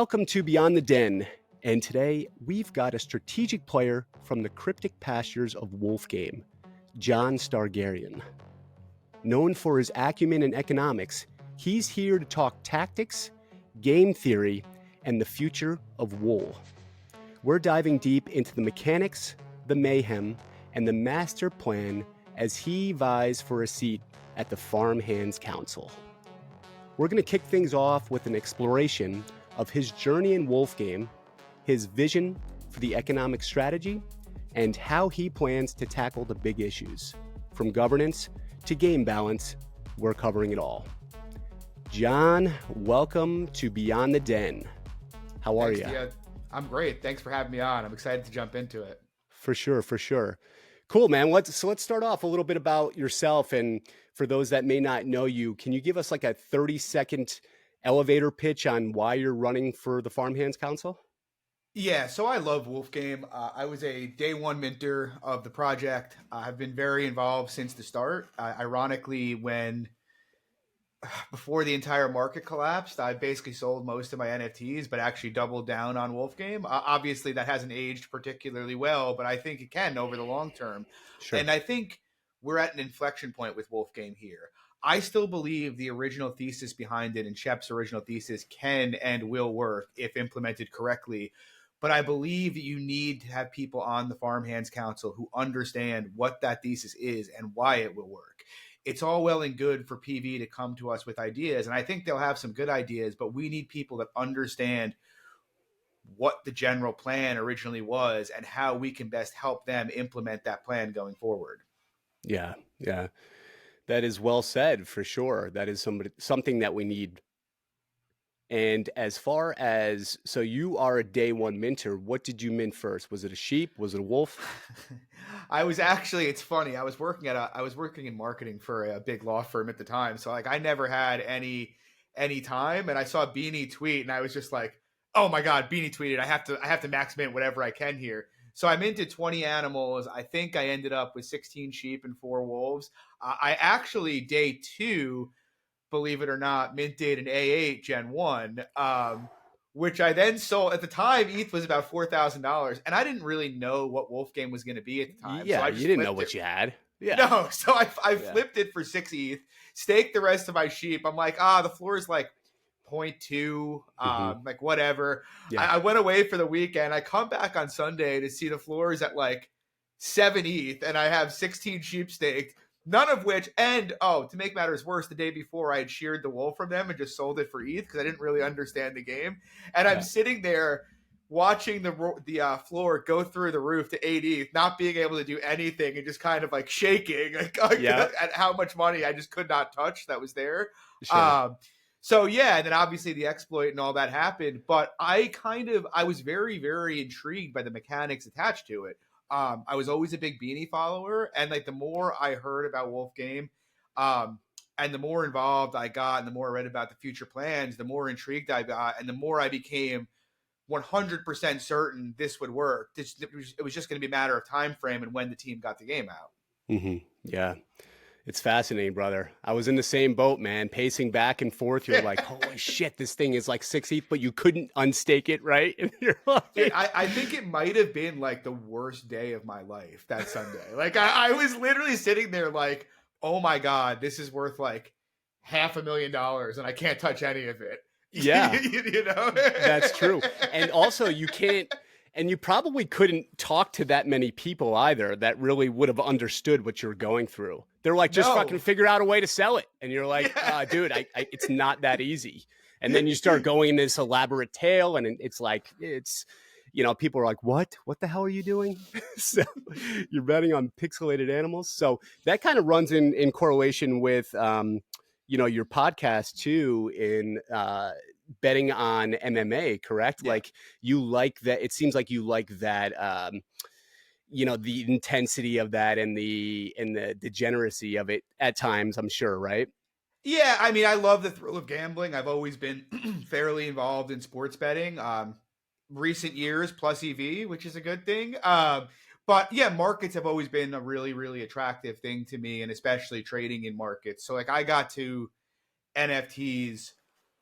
Welcome to Beyond the Den, and today we've got a strategic player from the cryptic pastures of Wolf Game, John Stargaryen. Known for his acumen in economics, he's here to talk tactics, game theory, and the future of wool. We're diving deep into the mechanics, the mayhem, and the master plan as he vies for a seat at the Farmhands Council. We're going to kick things off with an exploration of his journey in Wolf Game, his vision for the economic strategy, and how he plans to tackle the big issues. From governance to game balance, we're covering it all. John, welcome to Beyond the Den. How are you? Yeah, I'm great. Thanks for having me on. I'm excited to jump into it. For sure. Cool, man. Let's start off a little bit about yourself. And for those that may not know you, can you give us like a 30-second elevator pitch on why you're running for the Farmhands Council? Yeah, so I love Wolf Game. I was a day one minter of the project. I've been very involved since the start. Ironically, before the entire market collapsed, I basically sold most of my NFTs, but actually doubled down on Wolf Game. Obviously, that hasn't aged particularly well, but I think it can over the long term. Sure. And I think we're at an inflection point with Wolf Game here. I still believe the original thesis behind it and Shep's original thesis can and will work if implemented correctly. But I believe you need to have people on the Farmhands Council who understand what that thesis is and why it will work. It's all well and good for PV to come to us with ideas, and I think they'll have some good ideas, but we need people that understand what the general plan originally was and how we can best help them implement that plan going forward. Yeah. That is well said, for sure. That is something that we need. And as far as, so you are a day one minter, what did you mint first? Was it a sheep? Was it a wolf? It's funny. I was working in marketing for a big law firm at the time. So I never had any time, and I saw Beanie tweet and I was just like, oh my God, Beanie tweeted. I have to max mint whatever I can here. So I minted 20 animals. I think I ended up with 16 sheep and 4 wolves. I actually, day 2, believe it or not, minted an A8 Gen 1, which I then sold. At the time, ETH was about $4,000, and I didn't really know what Wolf Game was going to be at the time. Yeah, so I you didn't know what you had. Yeah. No, so I flipped it for 6 ETH, staked the rest of my sheep. I'm like, the floor is like 0.2, like whatever. Yeah. I went away for the weekend. I come back on Sunday to see the floor is at like 7 ETH, and I have 16 sheep staked. None of which, and to make matters worse, the day before I had sheared the wool from them and just sold it for ETH because I didn't really understand the game. And I'm sitting there watching the floor go through the roof to 8 ETH, not being able to do anything and just kind of like shaking at how much money I just could not touch that was there. Sure. So yeah, and then obviously the exploit and all that happened, but I was very, very intrigued by the mechanics attached to it. I was always a big Beanie follower, and like the more I heard about Wolf Game, and the more involved I got, and the more I read about the future plans, the more intrigued I got, and the more I became 100% certain this would work. It was just going to be a matter of time frame and when the team got the game out. Mm-hmm. Yeah. It's fascinating, brother. I was in the same boat, man, pacing back and forth. You're like, holy shit, this thing is like 6 ETH, but you couldn't unstake it, right? And you're like... Dude, I think it might have been like the worst day of my life that Sunday. Like I was literally sitting there like, oh my God, this is worth like $500,000 and I can't touch any of it. Yeah. You know? That's true. And also you can't, and you probably couldn't talk to that many people either that really would have understood what you're going through. They're like, just fucking figure out a way to sell it. And you're like, dude, it's not that easy. And then you start going in this elaborate tale, and it's like, people are like, what the hell are you doing? So you're betting on pixelated animals. So that kind of runs in correlation with, your podcast too, in betting on MMA, correct? Yeah. Like you like that. It seems like you like that, the intensity of that and the degeneracy of it at times, I'm sure, right? Yeah, I mean, I love the thrill of gambling. I've always been fairly involved in sports betting. Recent years plus EV, which is a good thing. But yeah, markets have always been a really, really attractive thing to me, and especially trading in markets. So like I got to NFTs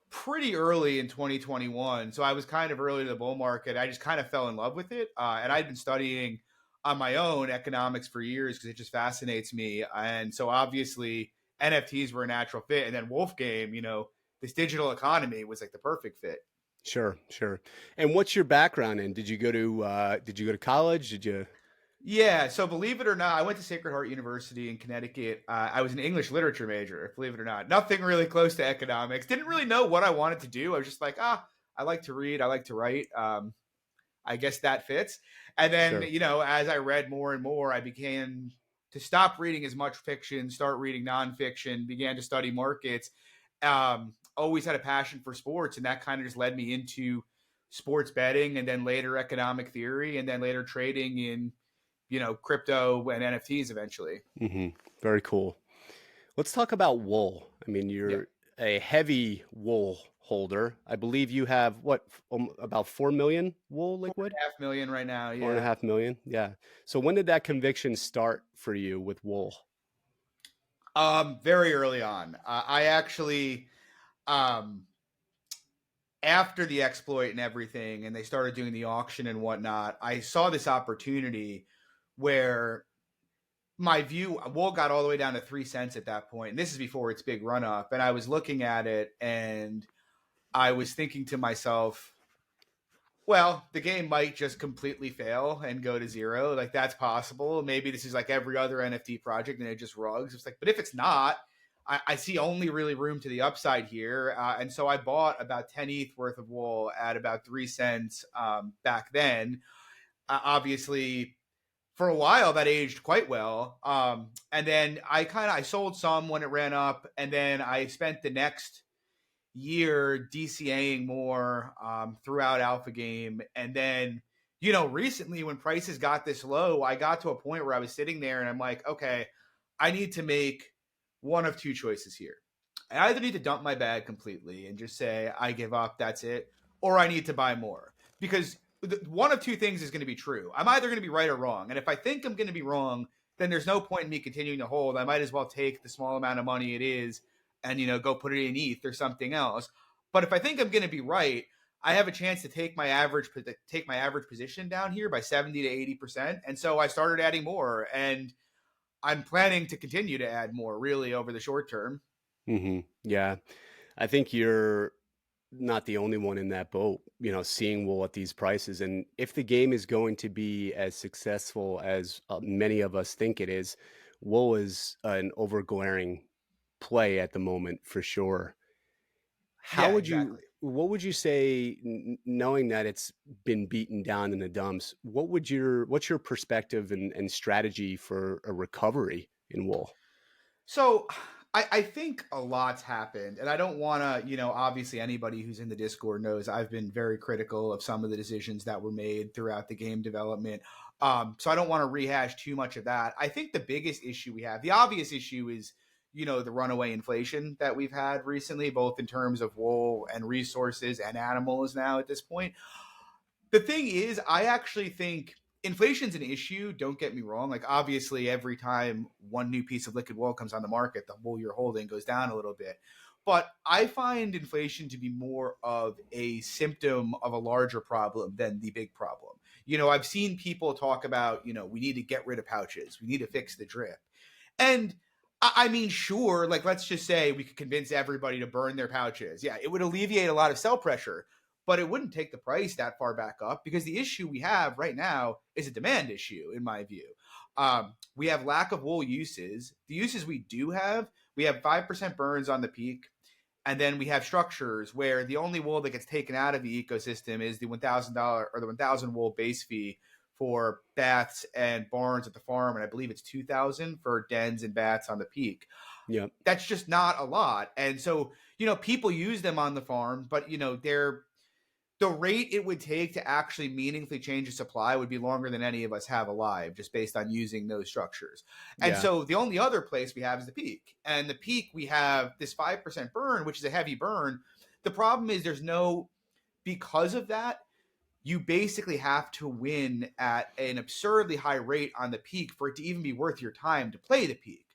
pretty early in 2021. So I was kind of early to the bull market. I just kind of fell in love with it. And I'd been studying on my own economics for years because it just fascinates me. And so obviously NFTs were a natural fit. And then Wolf Game, this digital economy was like the perfect fit. Sure, sure. And what's your background in? Did you go to college? Did you? Yeah, so believe it or not, I went to Sacred Heart University in Connecticut. I was an English literature major, believe it or not. Nothing really close to economics. Didn't really know what I wanted to do. I was just like, I like to read, I like to write. I guess that fits. And then, Sure. As I read more and more, I began to stop reading as much fiction, start reading nonfiction, began to study markets. Always had a passion for sports, and that kind of just led me into sports betting, and then later economic theory, and then later trading in crypto and NFTs eventually. Very cool. Let's talk about wool. I mean, Yeah. you're a heavy wool holder. I believe you have what, about 4 million wool Four liquid? and a half million right now. Four and a Yeah. half million. Yeah. So when did that conviction start for you with wool? Very early on. I actually, um, after the exploit and everything, and they started doing the auction and whatnot, I saw this opportunity where my view, wool got all the way down to 3 cents at that point. And this is before its big run up. And I was looking at it and I was thinking to myself, well, the game might just completely fail and go to zero. Like that's possible. Maybe this is like every other NFT project and it just rugs. It's like, but if it's not, I see only really room to the upside here. And so I bought about 10 ETH worth of wool at about 3 cents back then. Obviously, for a while that aged quite well. And then I sold some when it ran up, and then I spent the next year DCAing more throughout Alpha Game. And then, recently when prices got this low, I got to a point where I was sitting there and I'm like, okay, I need to make one of two choices here. I either need to dump my bag completely and just say, I give up, that's it, or I need to buy more. Because one of two things is going to be true. I'm either going to be right or wrong. And if I think I'm going to be wrong, then there's no point in me continuing to hold. I might as well take the small amount of money it is and go put it in ETH or something else. But if I think I'm going to be right, I have a chance to take my average position down here by 70 to 80%. And so I started adding more, and I'm planning to continue to add more really over the short term. Yeah. I think you're not the only one in that boat, seeing wool at these prices. And if the game is going to be as successful as many of us think it is, wool is an overglaring play at the moment for sure. Yeah, exactly. What would you say, knowing that it's been beaten down in the dumps, what's your perspective and strategy for a recovery in wool? So I think a lot's happened, and I don't want to, obviously anybody who's in the Discord knows I've been very critical of some of the decisions that were made throughout the game development. So I don't want to rehash too much of that. I think the biggest issue we have, the obvious issue is, the runaway inflation that we've had recently, both in terms of wool and resources and animals now at this point. The thing is, I actually think inflation's an issue. Don't get me wrong. Like, obviously, every time one new piece of liquid wool comes on the market, the wool you're holding goes down a little bit. But I find inflation to be more of a symptom of a larger problem than the big problem. I've seen people talk about, we need to get rid of pouches, we need to fix the drip. And I mean, sure, like let's just say we could convince everybody to burn their pouches. Yeah, it would alleviate a lot of sell pressure, but it wouldn't take the price that far back up because the issue we have right now is a demand issue, in my view. We have lack of wool uses. The uses we have 5% burns on the peak. And then we have structures where the only wool that gets taken out of the ecosystem is the $1,000 or the 1,000 wool base fee for baths and barns at the farm, and I believe it's 2,000 for dens and baths on the peak. Yeah. That's just not a lot, and so people use them on the farm, but the rate it would take to actually meaningfully change the supply would be longer than any of us have alive, just based on using those structures. And Yeah. so the only other place we have is the peak, and the peak we have this 5% burn, which is a heavy burn. The problem is because of that, you basically have to win at an absurdly high rate on the peak for it to even be worth your time to play the peak.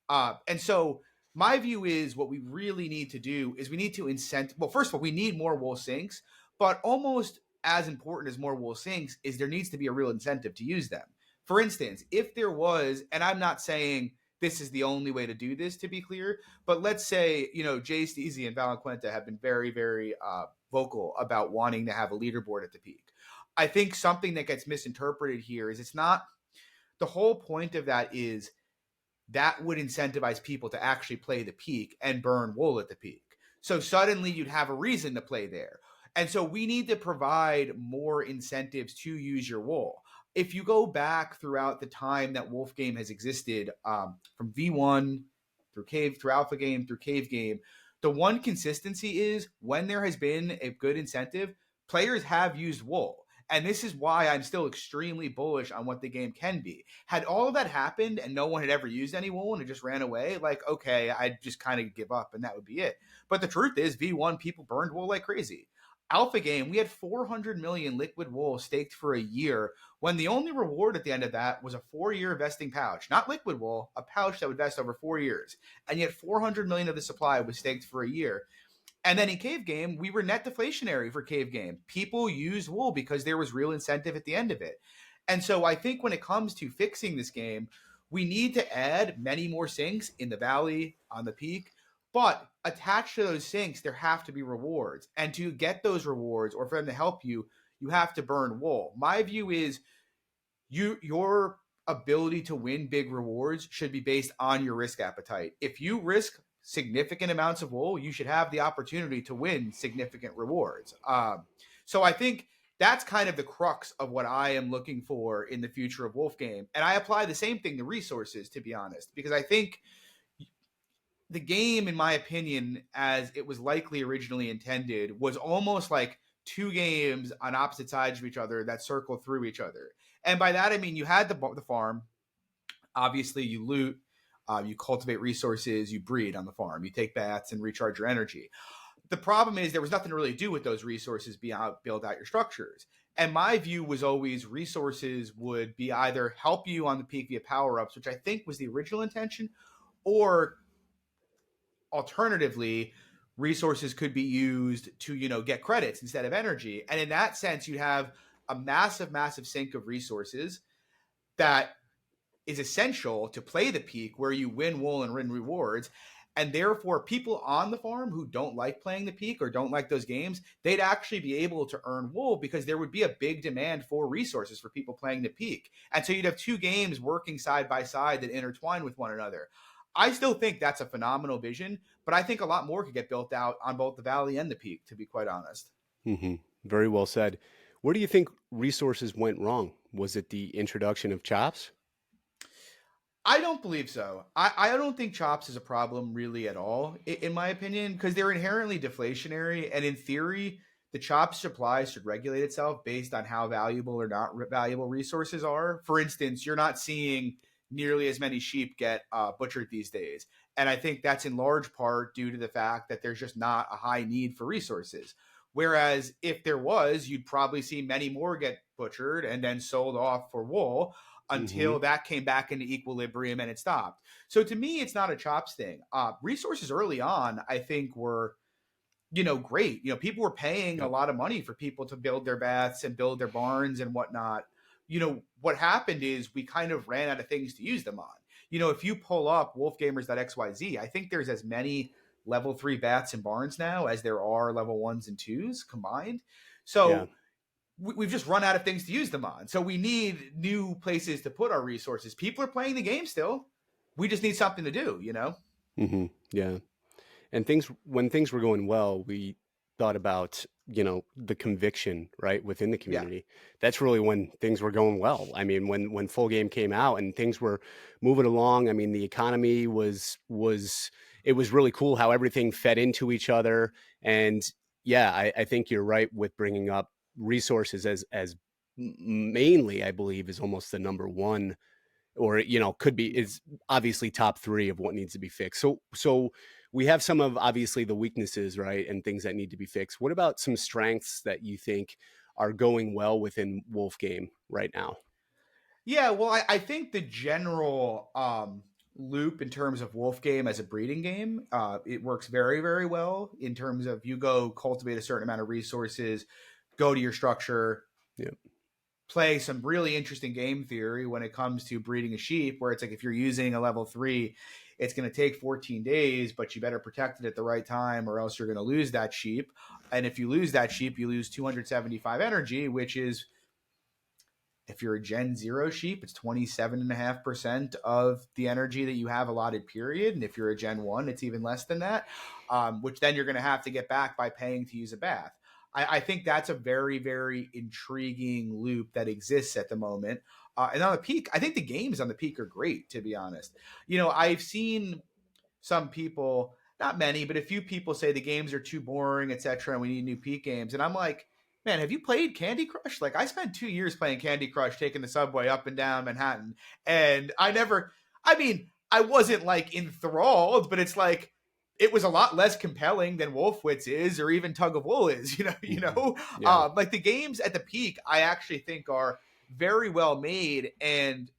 And so my view is what we really need to do is we need to incent. Well, first of all, we need more wool sinks, but almost as important as more wool sinks is there needs to be a real incentive to use them. For instance, if there was, and I'm not saying this is the only way to do this, to be clear, but let's say, Jay Steezy and Valenquenta have been very, very vocal about wanting to have a leaderboard at the peak. I think something that gets misinterpreted here is it's not the whole point of that is that would incentivize people to actually play the peak and burn wool at the peak. So suddenly you'd have a reason to play there. And so we need to provide more incentives to use your wool. If you go back throughout the time that Wolf Game has existed, from V1 through Alpha Game through Cave Game, the one consistency is when there has been a good incentive, players have used wool. And this is why I'm still extremely bullish on what the game can be. Had all of that happened and no one had ever used any wool and it just ran away, like, okay, I'd just kind of give up and that would be it. But the truth is, V1, people burned wool like crazy. Alpha Game, we had 400 million liquid wool staked for a year when the only reward at the end of that was a 4-year vesting pouch. Not liquid wool, a pouch that would vest over 4 years. And yet 400 million of the supply was staked for a year. And then in Cave Game, we were net deflationary for Cave Game. People used wool because there was real incentive at the end of it. And so I think when it comes to fixing this game, we need to add many more sinks in the valley, on the peak, but attached to those sinks, there have to be rewards. And to get those rewards or for them to help you, you have to burn wool. My view is your ability to win big rewards should be based on your risk appetite. If you risk significant amounts of wool, you should have the opportunity to win significant rewards. So I think that's kind of the crux of what I am looking for in the future of Wolf Game. And I apply the same thing to resources, to be honest, because I think the game, in my opinion, as it was likely originally intended, was almost like two games on opposite sides of each other that circle through each other. And by that, I mean, you had the farm. Obviously, you loot, you cultivate resources, you breed on the farm, you take baths and recharge your energy. The problem is there was nothing to really do with those resources beyond build out your structures. And my view was always resources would be either help you on the peak via power-ups, which I think was the original intention, or alternatively, resources could be used to, get credits instead of energy. And in that sense, you have a massive, massive sink of resources that is essential to play the peak where you win wool and win rewards. And therefore, people on the farm who don't like playing the peak or don't like those games, they'd actually be able to earn wool because there would be a big demand for resources for people playing the peak. And so you'd have two games working side by side that intertwine with one another. I still think that's a phenomenal vision, but I think a lot more could get built out on both the valley and the peak, to be quite honest. Mm-hmm. Very well said. Where do you think resources went wrong? Was it the introduction of chops? I don't believe so. I don't think chops is a problem really at all, in my opinion, because they're inherently deflationary. And in theory, the chop supply should regulate itself based on how valuable or not valuable resources are. For instance, you're not seeing nearly as many sheep get butchered these days. And I think that's in large part due to the fact that there's just not a high need for resources. Whereas if there was, you'd probably see many more get butchered and then sold off for wool until that came back into equilibrium and it stopped. So to me, it's not a chops thing. Resources early on, I think, were great. People were paying a lot of money for people to build their baths and build their barns and whatnot. What happened is we kind of ran out of things to use them on. If you pull up wolfgamers.xyz, I think there's as many level 3 baths and barns now as there are level 1s and 2s combined. So we've just run out of things to use them on. So we need new places to put our resources. People are playing the game still. We just need something to do, Mm-hmm. Yeah. And when things were going well, we thought about, the conviction, right, within the community. That's really when things were going well. I mean, when Full Game came out and things were moving along, I mean, the economy it was really cool how everything fed into each other. And yeah, I think you're right with bringing up resources as mainly, I believe, is almost the number one, or could be, is obviously top 3 of what needs to be fixed. So we have some of obviously the weaknesses, right, and things that need to be fixed. What about some strengths that you think are going well within Wolf Game right now? Yeah, well, I think the general loop in terms of Wolf Game as a breeding game. It works very, very well in terms of you go cultivate a certain amount of resources, go to your structure, Yep. play some really interesting game theory when it comes to breeding a sheep, where it's like if you're using a level 3, it's going to take 14 days, but you better protect it at the right time or else you're going to lose that sheep. And if you lose that sheep, you lose 275 energy, which is, if you're a Gen 0 sheep, it's 27.5% of the energy that you have allotted, period. And if you're a Gen 1, it's even less than that, which then you're going to have to get back by paying to use a bath. I think that's a very, very intriguing loop that exists at the moment. And on the peak, I think the games on the peak are great, to be honest. I've seen some people, not many, but a few people say the games are too boring, etc., and we need new peak games. And I'm like, man, have you played Candy Crush? Like, I spent 2 years playing Candy Crush, taking the subway up and down Manhattan, and I wasn't like enthralled, but it's like it was a lot less compelling than Wolfwitz is, or even Tug of Wool is. Yeah. Like the games at the peak, I actually think are very well made. And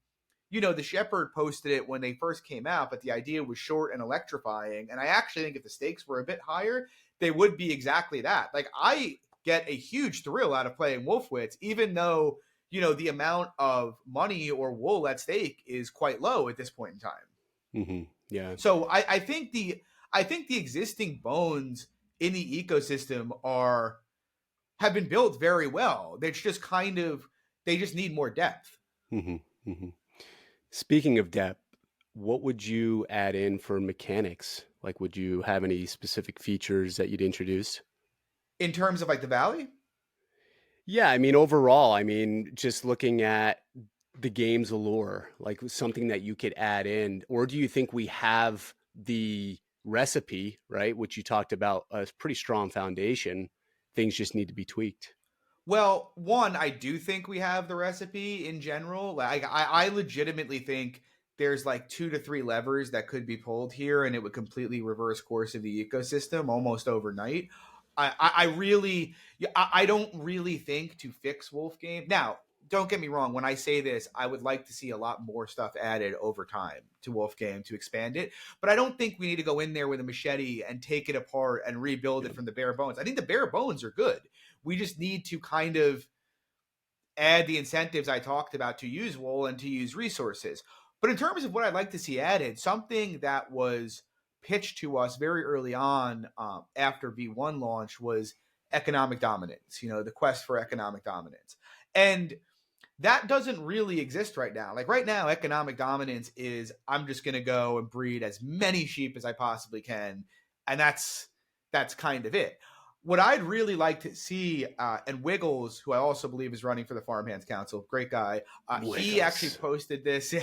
the Shepherd posted it when they first came out, but the idea was short and electrifying. And I actually think if the stakes were a bit higher, they would be exactly that. Like, I get a huge thrill out of playing Wolfwitz, even though, the amount of money or wool at stake is quite low at this point in time. Mm-hmm. Yeah. So I think the existing bones in the ecosystem have been built very well. They just need more depth. Mm-hmm. Mm-hmm. Speaking of depth, what would you add in for mechanics? Like, would you have any specific features that you'd introduce? In terms of like the valley? Yeah, I mean, overall, just looking at the game's allure, like something that you could add in, or do you think we have the recipe, right? Which you talked about a pretty strong foundation. Things just need to be tweaked. Well, one, I do think we have the recipe in general. Like, I legitimately think there's like 2 to 3 levers that could be pulled here, and it would completely reverse course of the ecosystem almost overnight. I really, I don't really think to fix Wolf Game. Now, don't get me wrong. When I say this, I would like to see a lot more stuff added over time to Wolf Game to expand it. But I don't think we need to go in there with a machete and take it apart and rebuild it from the bare bones. I think the bare bones are good. We just need to kind of add the incentives I talked about to use wool and to use resources. But in terms of what I'd like to see added, something that was pitched to us very early on after V1 launch was economic dominance, the quest for economic dominance. And that doesn't really exist right now. Like right now, economic dominance is I'm just going to go and breed as many sheep as I possibly can. And that's kind of it. What I'd really like to see, and Wiggles, who I also believe is running for the Farmhands Council, great guy, he actually posted this.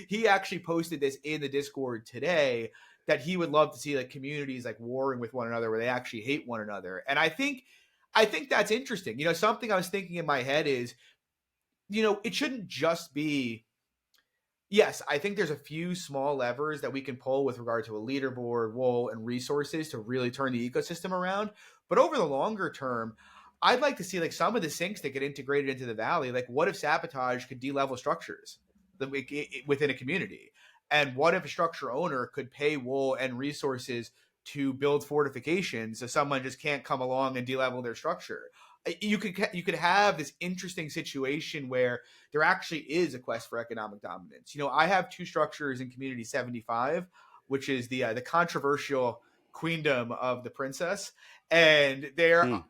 He actually posted this in the Discord today, that he would love to see like communities like warring with one another, where they actually hate one another. And I think that's interesting. Something I was thinking in my head is, it shouldn't just be, yes, I think there's a few small levers that we can pull with regard to a leaderboard, wool, and resources to really turn the ecosystem around. But over the longer term, I'd like to see like some of the sinks that get integrated into the valley. Like, what if sabotage could de-level structures within a community? And what if a structure owner could pay wool and resources to build fortifications so someone just can't come along and de-level their structure? You could have this interesting situation where there actually is a quest for economic dominance. I have 2 structures in Community 75, which is the controversial queendom of the princess, and there's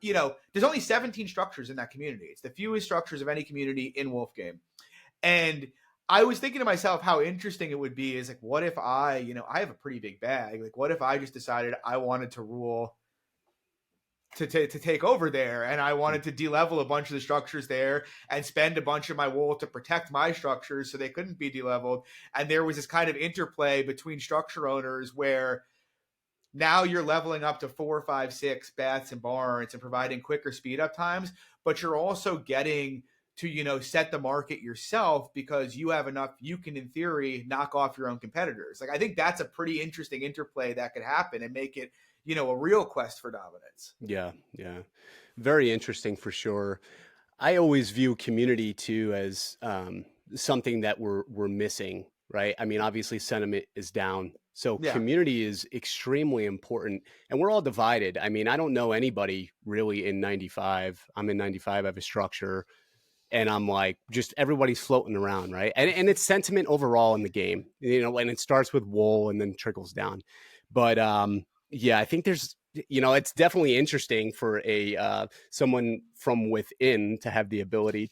only 17 structures in that community. It's the fewest structures of any community in Wolf Game. And I was thinking to myself how interesting it would be is like, what if I have a pretty big bag. Like, what if I just decided I wanted to rule to take over there, and I wanted to de-level a bunch of the structures there and spend a bunch of my wool to protect my structures so they couldn't be de-leveled. And there was this kind of interplay between structure owners where now you're leveling up to 4, 5, 6 baths and barns and providing quicker speed up times, but you're also getting to set the market yourself because you have enough, you can in theory knock off your own competitors. Like, I think that's a pretty interesting interplay that could happen and make it a real quest for dominance. Yeah, yeah. Very interesting for sure. I always view community too as something that we're missing right? I mean, obviously sentiment is down. So Yeah. community is extremely important, and we're all divided. I mean, I don't know anybody really in 95. I'm in 95. I have a structure, and I'm like, just everybody's floating around, right? And it's sentiment overall in the game, and it starts with wool and then trickles down. But yeah, I think there's, it's definitely interesting for a someone from within to have the ability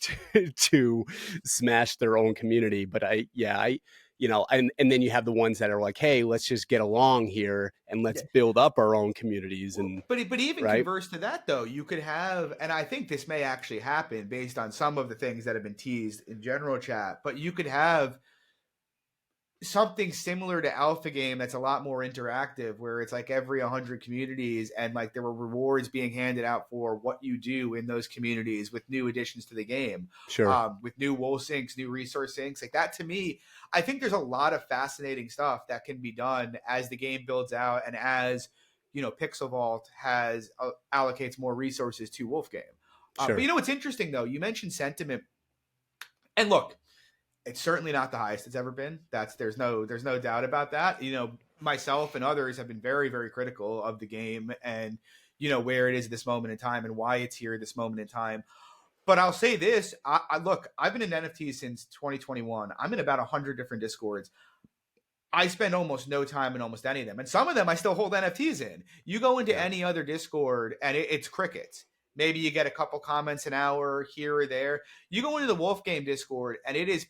to smash their own community. But and then you have the ones that are like, hey, let's just get along here and let's build up our own communities. And but even right, converse to that, though, you could have, and I think this may actually happen based on some of the things that have been teased in general chat, but you could have something similar to Alpha Game that's a lot more interactive, where it's like every 100 communities, and like there were rewards being handed out for what you do in those communities with new additions to the game. sure, With new wool sinks, new resource sinks. Like that, to me, I think there's a lot of fascinating stuff that can be done as the game builds out and as Pixel Vault has allocates more resources to Wolf Game. sure. But what's interesting though, you mentioned sentiment, and look, it's certainly not the highest it's ever been. There's no doubt about that. Myself and others have been very, very critical of the game and where it is at this moment in time and why it's here at this moment in time. But I'll say this: I've been in NFTs since 2021. I'm in about 100 different Discords. I spend almost no time in almost any of them, and some of them I still hold NFTs in. You go into any other Discord, and it's crickets. Maybe you get a couple comments an hour here or there. You go into the Wolf Game Discord, and it is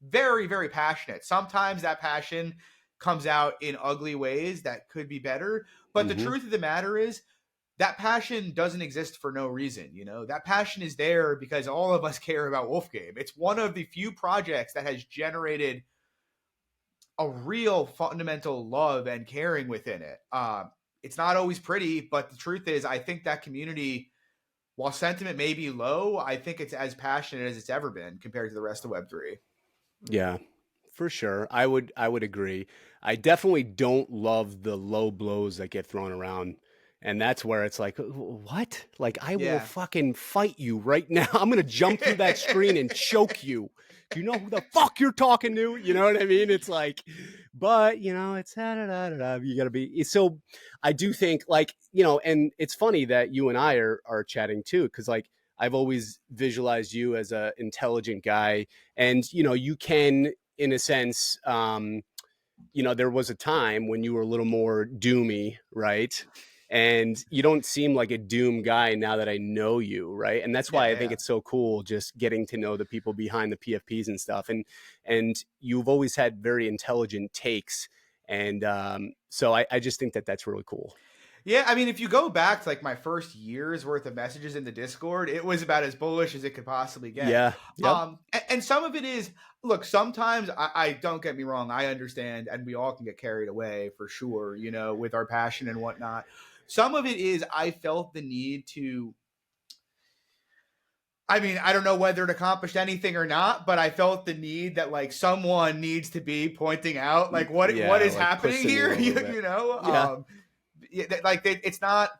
very, very passionate. Sometimes that passion comes out in ugly ways that could be better. But the truth of the matter is that passion doesn't exist for no reason. That passion is there because all of us care about Wolf Game. It's one of the few projects that has generated a real fundamental love and caring within it. It's not always pretty, but the truth is, I think that community, while sentiment may be low, I think it's as passionate as it's ever been compared to the rest of Web3. Yeah, for sure. I would agree. I definitely don't love the low blows that get thrown around. And that's where it's like, what? Like, I will fucking fight you right now. I'm going to jump through that screen and choke you. Do you know who the fuck you're talking to? You know what I mean? It's like, but, it's you got to be. So I do think, like, and it's funny that you and I are chatting too, because, like, I've always visualized you as an intelligent guy. And, you can, in a sense, there was a time when you were a little more doomy, right? And you don't seem like a doom guy now that I know you, right? And that's why I think it's so cool just getting to know the people behind the PFPs and stuff. And you've always had very intelligent takes. And so I just think that that's really cool. Yeah, I mean, if you go back to like my first year's worth of messages in the Discord, it was about as bullish as it could possibly get. Yeah. Yep. And some of it is, look, sometimes I don't get me wrong, I understand, and we all can get carried away for sure, with our passion and whatnot. Some of it is I felt the need to, I mean, I don't know whether it accomplished anything or not, but I felt the need that like someone needs to be pointing out like what is like happening here, it's not,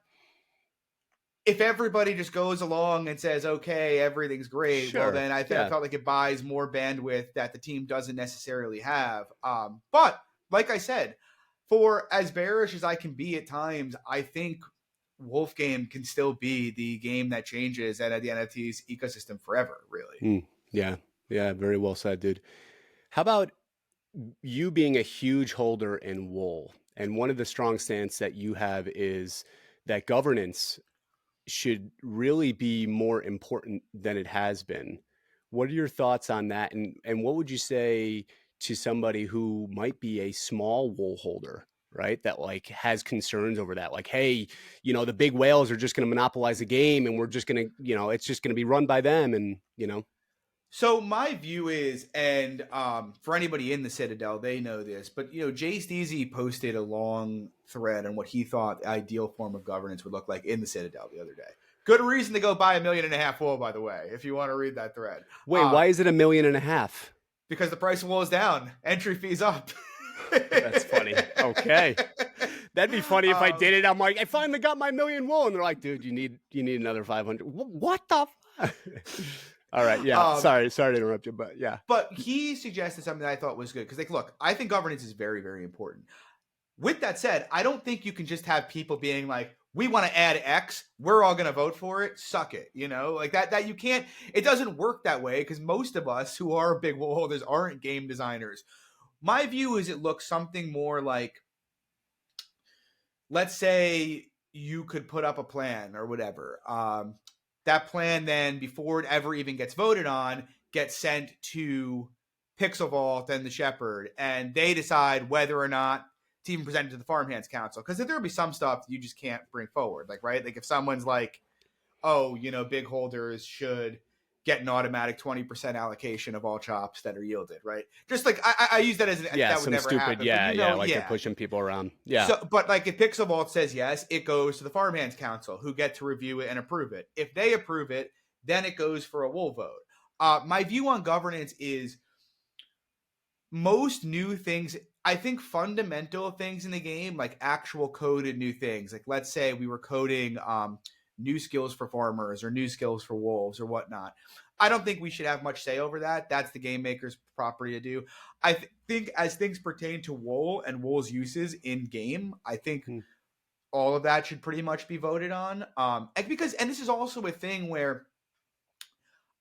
if everybody just goes along and says, okay, everything's great, well, then I felt like it buys more bandwidth that the team doesn't necessarily have. But like I said, for as bearish as I can be at times, I think Wolf Game can still be the game that changes and the NFTs ecosystem forever, really. Yeah. Very well said, dude. How about you being a huge holder in wool? And one of the strong stance that you have is that governance should really be more important than it has been. What are your thoughts on that? And what would you say to somebody who might be a small wool holder, right? That like has concerns over that. Like, hey, the big whales are just going to monopolize the game and we're just going to, it's just going to be run by them. And, So my view is, and for anybody in the Citadel, they know this, but Jay Steezy posted a long thread on what he thought the ideal form of governance would look like in the Citadel the other day. Good reason to go buy $1.5 million wool, by the way, if you want to read that thread. Wait, why is it $1.5 million? Because the price of wool is down, entry fees up. That's funny. Okay. That'd be funny if I did it. I'm like, I finally got my 1 million wool, and they're like, dude, you need another 500. What the? All right. Yeah. Sorry to interrupt you, but yeah. But he suggested something that I thought was good because, like, look, I think governance is very, very important. With that said, I don't think you can just have people being like, we want to add X, we're all going to vote for it, suck it, like that you can't, it doesn't work that way because most of us who are big wool holders aren't game designers. My view is it looks something more like, let's say you could put up a plan or whatever. That plan then, before it ever even gets voted on, gets sent to Pixel Vault and the Shepherd, and they decide whether or not to even present it to the Farmhands Council. Because there'll be some stuff you just can't bring forward, like, right? Like if someone's like, oh, big holders should get an automatic 20% allocation of all chops that are yielded, right? Just like I use that as that would some never stupid, happen. They're pushing people around. Yeah. So, but like if Pixel Vault says yes, it goes to the Farmhands Council, who get to review it and approve it. If they approve it, then it goes for a wool vote. My view on governance is most new things, I think fundamental things in the game, like actual coded new things, like let's say we were coding new skills for farmers or new skills for wolves or whatnot. I don't think we should have much say over that. That's the game maker's property to do. I think as things pertain to wool and wool's uses in game, I think all of that should pretty much be voted on. And this is also a thing where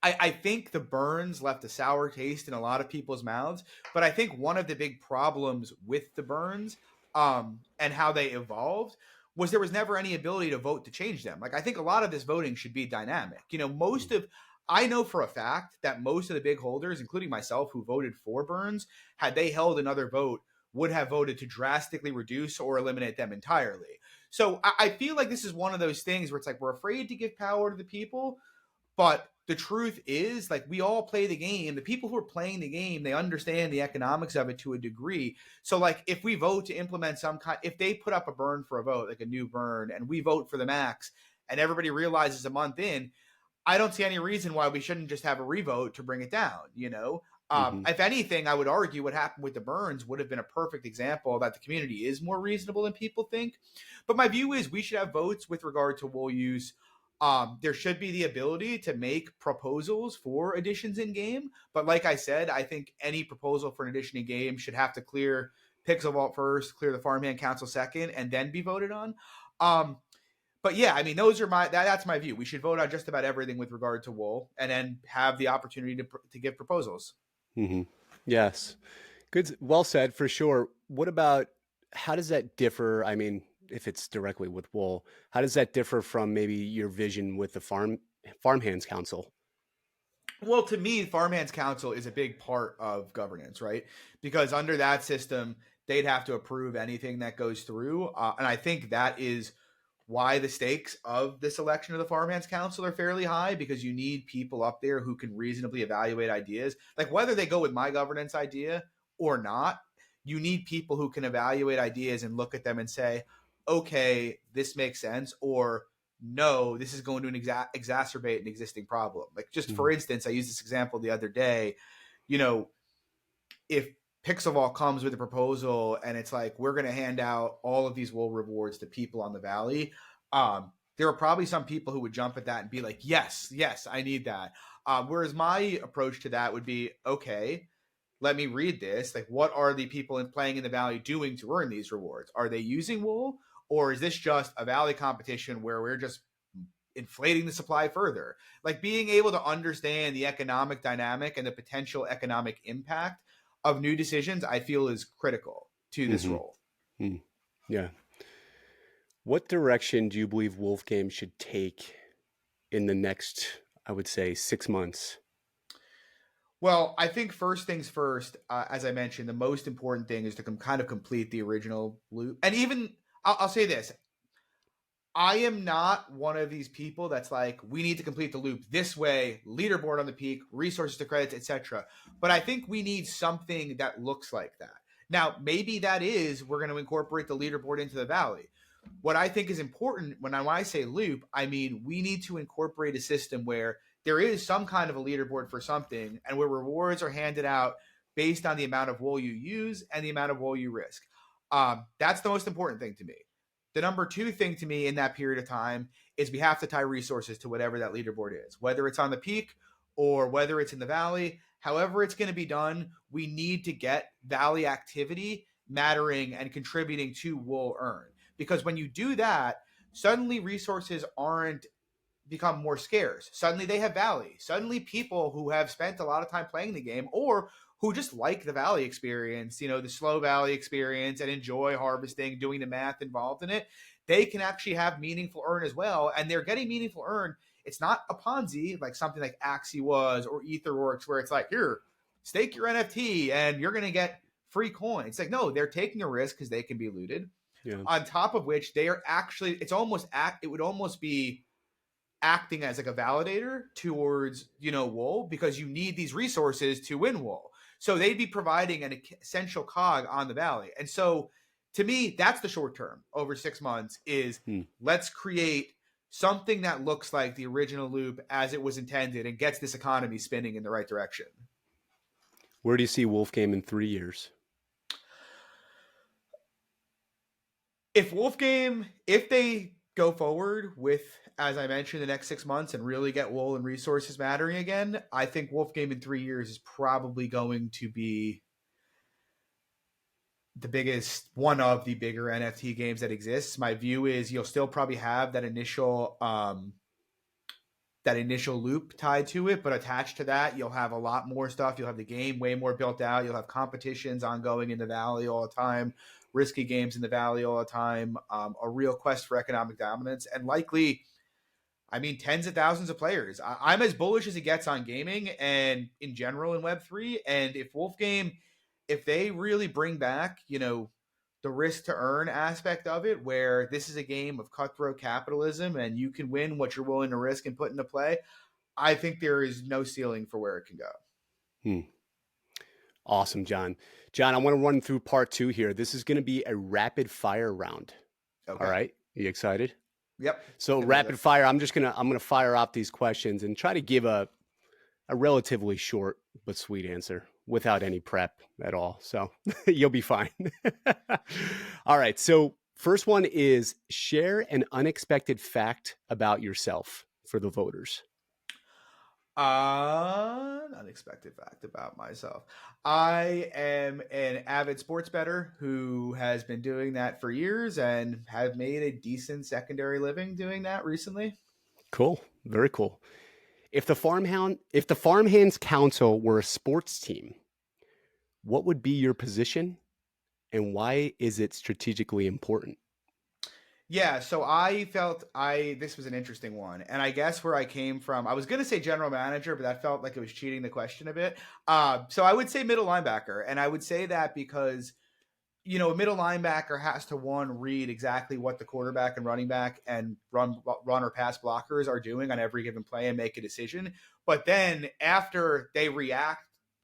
I think the burns left a sour taste in a lot of people's mouths, but I think one of the big problems with the burns and how they evolved was there was never any ability to vote to change them. Like I think a lot of this voting should be dynamic. I know for a fact that most of the big holders, including myself, who voted for burns, had they held another vote, would have voted to drastically reduce or eliminate them entirely. So I feel like this is one of those things where it's like we're afraid to give power to the people, but the truth is, like, we all play the game. The people who are playing the game, they understand the economics of it to a degree. So, like, if we vote to implement if they put up a burn for a vote, like a new burn, and we vote for the max, and everybody realizes a month in, I don't see any reason why we shouldn't just have a revote to bring it down, If anything, I would argue what happened with the burns would have been a perfect example that the community is more reasonable than people think. But my view is we should have votes with regard to wool use. There should be the ability to make proposals for additions in game. But like I said, I think any proposal for an addition in game should have to clear Pixel Vault first, clear the Farmhand Council second, and then be voted on. But yeah, I mean, that's my view. We should vote on just about everything with regard to wool, and then have the opportunity to give proposals. Mm-hmm. Yes, good. Well said, for sure. What about, how does that differ? I mean, if it's directly with wool, how does that differ from maybe your vision with the Farmhands Council? Well, to me, Farmhands Council is a big part of governance, right? Because under that system, they'd have to approve anything that goes through. And I think that is why the stakes of this election of the Farmhands Council are fairly high, because you need people up there who can reasonably evaluate ideas. Like whether they go with my governance idea or not, you need people who can evaluate ideas and look at them and say, okay, this makes sense, or no, this is going to exacerbate an existing problem. Like just for instance, I used this example the other day, if Pixel Vault comes with a proposal and it's like, we're going to hand out all of these wool rewards to people on the Valley, there are probably some people who would jump at that and be like, yes, I need that. Whereas my approach to that would be, okay, let me read this. Like, what are the people playing in the Valley doing to earn these rewards? Are they using wool? Or is this just a Valley competition where we're just inflating the supply further? Like being able to understand the economic dynamic and the potential economic impact of new decisions, I feel is critical to this role. Yeah. What direction do you believe Wolf Game should take in the next, I would say, 6 months? Well, I think first things first, as I mentioned, the most important thing is to kind of complete the original loop. And even, I'll say this, I am not one of these people that's like, we need to complete the loop this way, leaderboard on the peak, resources to credits, etc. But I think we need something that looks like that. Now, maybe that is, we're going to incorporate the leaderboard into the Valley. What I think is important when I say loop, I mean, we need to incorporate a system where there is some kind of a leaderboard for something and where rewards are handed out based on the amount of wool you use and the amount of wool you risk. That's the most important thing to me. The number two thing to me in that period of time is we have to tie resources to whatever that leaderboard is, whether it's on the peak or whether it's in the Valley, however it's going to be done, we need to get Valley activity mattering and contributing to wool earn. Because when you do that, suddenly resources aren't become more scarce. Suddenly they have Valley. Suddenly people who have spent a lot of time playing the game or who just like the Valley experience, you know, the slow Valley experience and enjoy harvesting, doing the math involved in it, they can actually have meaningful earn as well. And they're getting meaningful earn. It's not a Ponzi like something like Axie was or Etherworks where it's like, here, stake your NFT and you're going to get free coins. It's like, no, they're taking a risk because they can be looted. Yeah. On top of which they are actually, it would almost be acting as like a validator towards, you know, wool, because you need these resources to win wool. So they'd be providing an essential cog on the Valley. And so to me, that's the short term over 6 months is let's create something that looks like the original loop as it was intended and gets this economy spinning in the right direction. Where do you see Wolf Game in 3 years? If Wolf Game, if they go forward with, as I mentioned, the next 6 months and really get wool and resources mattering again, I think Wolf Game in 3 years is probably going to be the biggest, one of the bigger NFT games that exists. My view is you'll still probably have that initial loop tied to it, but attached to that, you'll have a lot more stuff. You'll have the game way more built out. You'll have competitions ongoing in the Valley all the time, risky games in the Valley all the time, a real quest for economic dominance, and likely, I mean, tens of thousands of players. I'm as bullish as it gets on gaming and in general in Web3. And if Wolf Game, if they really bring back, you know, the risk to earn aspect of it, where this is a game of cutthroat capitalism and you can win what you're willing to risk and put into play, I think there is no ceiling for where it can go. Awesome, John. John, I want to run through part 2 here. This is going to be a rapid fire round. Okay. All right. Are you excited? Yep. So rapid fire, I'm going to fire off these questions and try to give a relatively short but sweet answer without any prep at all. So you'll be fine. All right. So first one is share an unexpected fact about yourself for the voters. Unexpected fact about myself. I am an avid sports bettor who has been doing that for years and have made a decent secondary living doing that recently. Cool. Very cool. If the Farmhands Council were a sports team, what would be your position and why is it strategically important? Yeah, so I felt this was an interesting one. And I guess where I came from, I was going to say general manager, but that felt like it was cheating the question a bit. So I would say middle linebacker. And I would say that because, you know, a middle linebacker has to, one, read exactly what the quarterback and running back and run or pass blockers are doing on every given play and make a decision. But then after they react,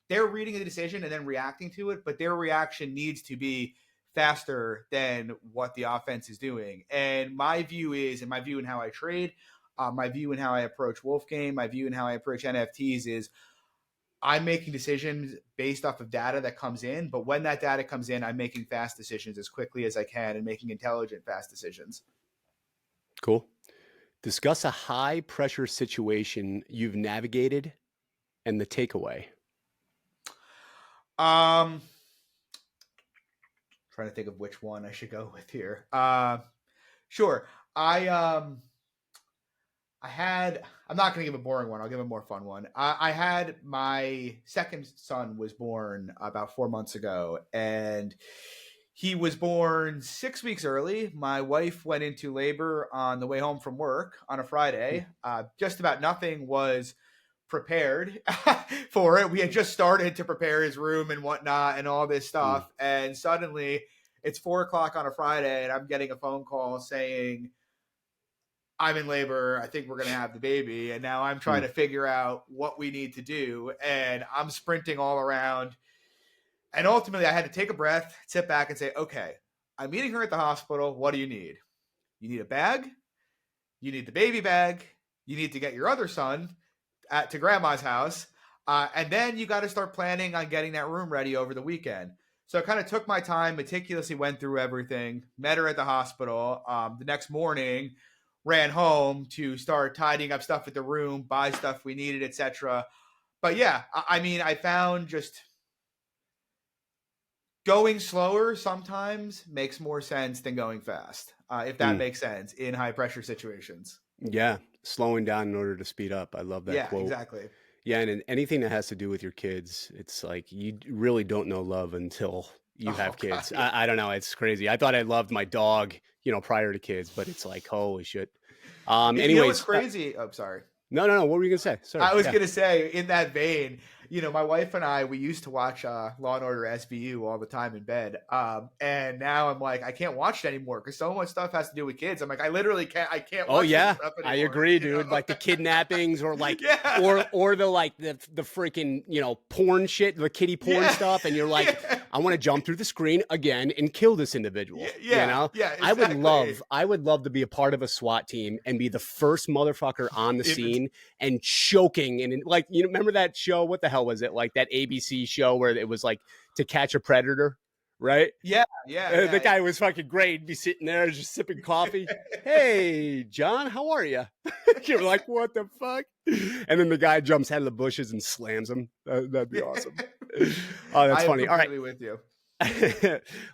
they're reading the decision and then reacting to it, but their reaction needs to be faster than what the offense is doing. And my view is, and my view in how I trade, my view in how I approach Wolf Game, my view in how I approach NFTs is I'm making decisions based off of data that comes in. But when that data comes in, I'm making fast decisions as quickly as I can and making intelligent, fast decisions. Cool. Discuss a high pressure situation you've navigated and the takeaway. Trying to think of which one I should go with here. Sure. I'm not going to give a boring one. I'll give a more fun one. I had my second son was born about 4 months ago, and he was born 6 weeks early. My wife went into labor on the way home from work on a Friday. Just about nothing was prepared for it. We had just started to prepare his room and whatnot and all this stuff. And suddenly it's 4:00 on a Friday and I'm getting a phone call saying, I'm in labor. I think we're going to have the baby. And now I'm trying to figure out what we need to do. And I'm sprinting all around. And ultimately I had to take a breath, sit back and say, okay, I'm meeting her at the hospital. What do you need? You need a bag. You need the baby bag. You need to get your other son to grandma's house. And then you got to start planning on getting that room ready over the weekend. So I kind of took my time, meticulously went through everything, met her at the hospital. The next morning, ran home to start tidying up stuff at the room, buy stuff we needed, etc. But yeah, I mean, I found just going slower sometimes makes more sense than going fast, if that makes sense in high pressure situations. Yeah, slowing down in order to speed up. I love that Yeah, quote. exactly. Yeah, and in anything that has to do with your kids, it's like you really don't know love until you Oh have God, kids. yeah. I don't know. It's crazy. I thought I loved my dog, prior to kids, but it's like, holy shit. You know what's Anyways, crazy? Oh, sorry. no. What were you gonna say? Sorry. I was Yeah. gonna say, in that vein, my wife and I, we used to watch Law and Order SVU all the time in bed, and now I'm like, I can't watch it anymore because so much stuff has to do with kids. I'm like, I literally can't. I can't Oh watch this yeah, stuff I anymore. agree, dude. Like the kidnappings, or like, Yeah. or the like the freaking porn shit, the kitty porn stuff, and you're like, Yeah. I want to jump through the screen again and kill this individual. Yeah. I would Exactly. love to be a part of a SWAT team and be the first motherfucker on the scene and choking and like, remember that show? What the hell was it? Like that ABC show where it was like To Catch a Predator, right? Yeah. The guy was fucking great. He'd be sitting there just sipping coffee. Hey, John, how are you? You're like, what the fuck? And then the guy jumps out of the bushes and slams him. That'd be awesome. Oh, that's funny. All right. With you.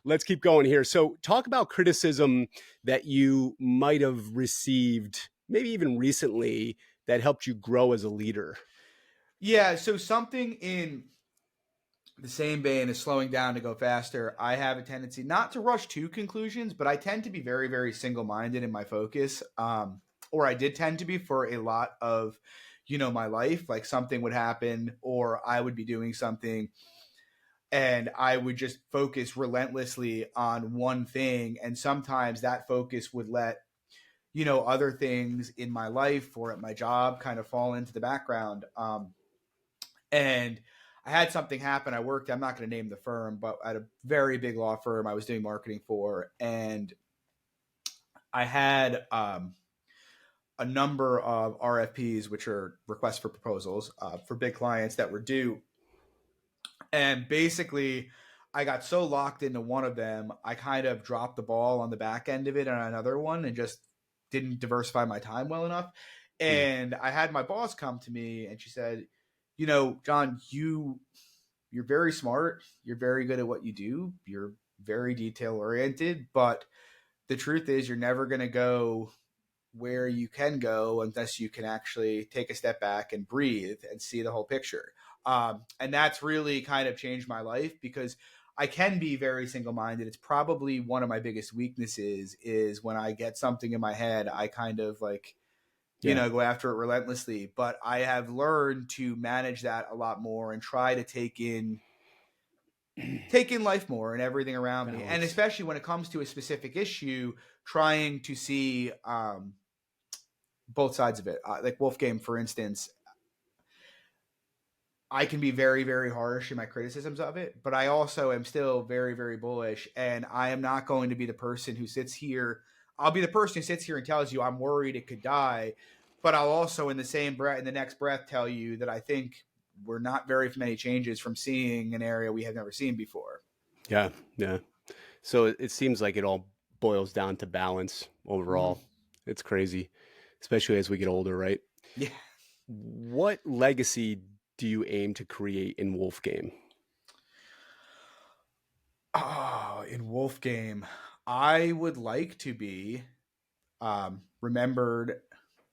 Let's keep going here. So talk about criticism that you might have received, maybe even recently, that helped you grow as a leader. Yeah. So something in the same vein as slowing down to go faster, I have a tendency not to rush to conclusions, but I tend to be very, very single-minded in my focus. Or I did tend to be for a lot of, my life. Like something would happen, or I would be doing something, and I would just focus relentlessly on one thing. And sometimes that focus would let, other things in my life or at my job kind of fall into the background. And I had something happen. I'm not going to name the firm, but at a very big law firm I was doing marketing for. And I had a number of RFPs, which are requests for proposals for big clients that were due. And basically, I got so locked into one of them, I kind of dropped the ball on the back end of it on another one and just didn't diversify my time well enough. And I had my boss come to me and she said, John, you're very smart. You're very good at what you do. You're very detail oriented, but the truth is you're never going to go where you can go unless you can actually take a step back and breathe and see the whole picture. And that's really kind of changed my life because I can be very single-minded. It's probably one of my biggest weaknesses is when I get something in my head, I kind of like, go after it relentlessly. But I have learned to manage that a lot more and try to take in life more and everything around me. And especially when it comes to a specific issue, trying to see both sides of it. Like Wolf Game, for instance, I can be very, very harsh in my criticisms of it, but I also am still very, very bullish. And I am not going to be the person who sits here. I'll be the person who sits here and tells you I'm worried it could die. But I'll also, in the next breath, tell you that I think we're not very many changes from seeing an area we have never seen before. Yeah. So it seems like it all boils down to balance overall. Mm-hmm. It's crazy, especially as we get older, right? Yeah. What legacy do you aim to create in Wolf Game? Oh, in Wolf Game, I would like to be remembered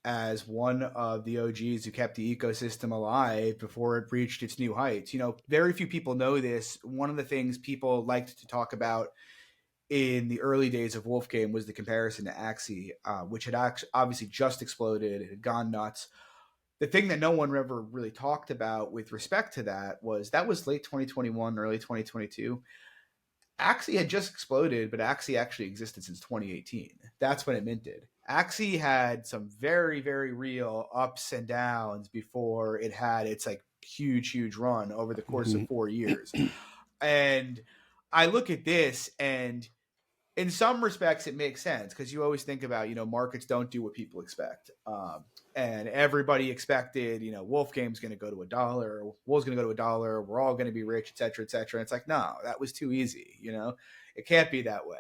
as one of the OGs who kept the ecosystem alive before it reached its new heights. Very few people know this. One of the things people liked to talk about in the early days of Wolf Game was the comparison to Axie, which had obviously just exploded. It had gone nuts. The thing that no one ever really talked about with respect to that was late 2021, early 2022. Axie had just exploded, but Axie actually existed since 2018. That's when it minted. Axie had some very, very real ups and downs before it had its like huge run over the course of 4 years. And I look at this, and in some respects it makes sense because you always think about, markets don't do what people expect. And everybody expected, Wolf Game's going to go to $1, Wolf's going to go to $1, we're all going to be rich, et cetera, et cetera. And it's like, no, that was too easy. It can't be that way.